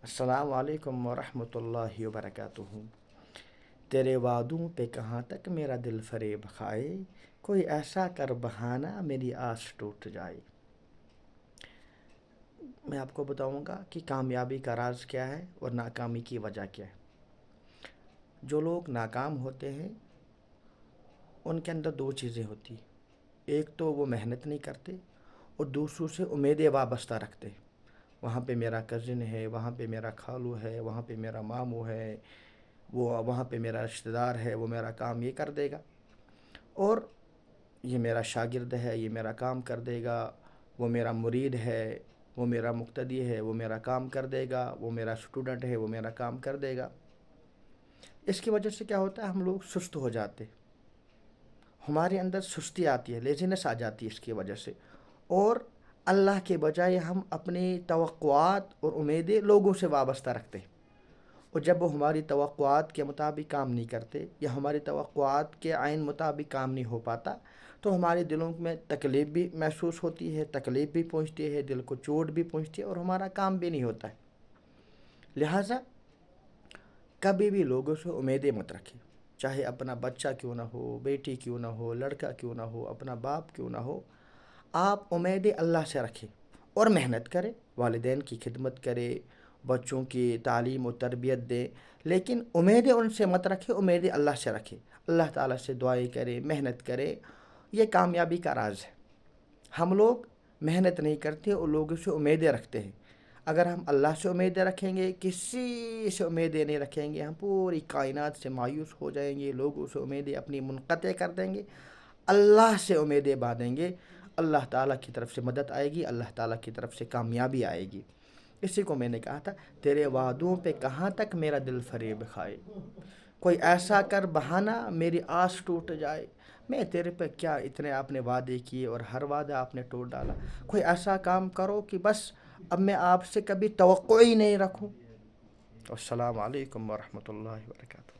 السلام علیکم ورحمۃ اللہ وبرکاتہ۔ تیرے وعدوں پہ کہاں تک میرا دل فریب کھائے، کوئی ایسا کر بہانہ میری آس ٹوٹ جائے۔ میں آپ کو بتاؤں گا کہ کامیابی کا راز کیا ہے اور ناکامی کی وجہ کیا ہے۔ جو لوگ ناکام ہوتے ہیں ان کے اندر دو چیزیں ہوتی ہیں، ایک تو وہ محنت نہیں کرتے اور دوسروں سے امیدیں وابستہ رکھتے۔ وہاں پہ میرا کزن ہے، وہاں پہ میرا خالو ہے، وہاں پہ میرا ماموں ہے، وہاں پہ میرا رشتہ دار ہے، وہ میرا کام یہ کر دے گا، اور یہ میرا شاگرد ہے، یہ میرا کام کر دے گا، وہ میرا مرید ہے، وہ میرا مقتدی ہے، وہ میرا کام کر دے گا، وہ میرا اسٹوڈنٹ ہے، وہ میرا کام کر دے گا۔ اس کی وجہ سے کیا ہوتا ہے، ہم لوگ سست ہو جاتے، ہمارے اندر سستی آتی ہے، لیزینس آ جاتی ہے اس کی وجہ سے، اور اللہ کے بجائے ہم اپنی توقعات اور امیدیں لوگوں سے وابستہ رکھتے ہیں، اور جب وہ ہماری توقعات کے مطابق کام نہیں کرتے یا ہماری توقعات کے عین مطابق کام نہیں ہو پاتا تو ہمارے دلوں میں تکلیف بھی محسوس ہوتی ہے، تکلیف بھی پہنچتی ہے، دل کو چوٹ بھی پہنچتی ہے، اور ہمارا کام بھی نہیں ہوتا ہے۔ لہٰذا کبھی بھی لوگوں سے امیدیں مت رکھیں، چاہے اپنا بچہ کیوں نہ ہو، بیٹی کیوں نہ ہو، لڑکا کیوں نہ ہو، اپنا باپ کیوں نہ ہو، آپ امیدیں اللہ سے رکھیں اور محنت کریں، والدین کی خدمت کریں، بچوں کی تعلیم و تربیت دیں، لیکن امیدیں ان سے مت رکھیں، امیدیں اللہ سے رکھیں، اللہ تعالیٰ سے دعائیں کریں، محنت کریں۔ یہ کامیابی کا راز ہے۔ ہم لوگ محنت نہیں کرتے اور لوگوں سے امیدیں رکھتے ہیں۔ اگر ہم اللہ سے امیدیں رکھیں گے، کسی سے امیدیں نہیں رکھیں گے، ہم پوری کائنات سے مایوس ہو جائیں گے، لوگوں سے امیدیں اپنی منقطع کر دیں گے، اللہ سے امیدیں باندھیں گے، اللہ تعالیٰ کی طرف سے مدد آئے گی، اللہ تعالیٰ کی طرف سے کامیابی آئے گی۔ اسی کو میں نے کہا تھا، تیرے وعدوں پہ کہاں تک میرا دل فریب کھائے، کوئی ایسا کر بہانہ میری آس ٹوٹ جائے۔ میں تیرے پہ کیا اتنے آپ نے وعدے کیے اور ہر وعدہ آپ نے توڑ ڈالا، کوئی ایسا کام کرو کہ بس اب میں آپ سے کبھی توقع ہی نہیں رکھوں۔ السلام علیکم ورحمۃ اللہ وبرکاتہ۔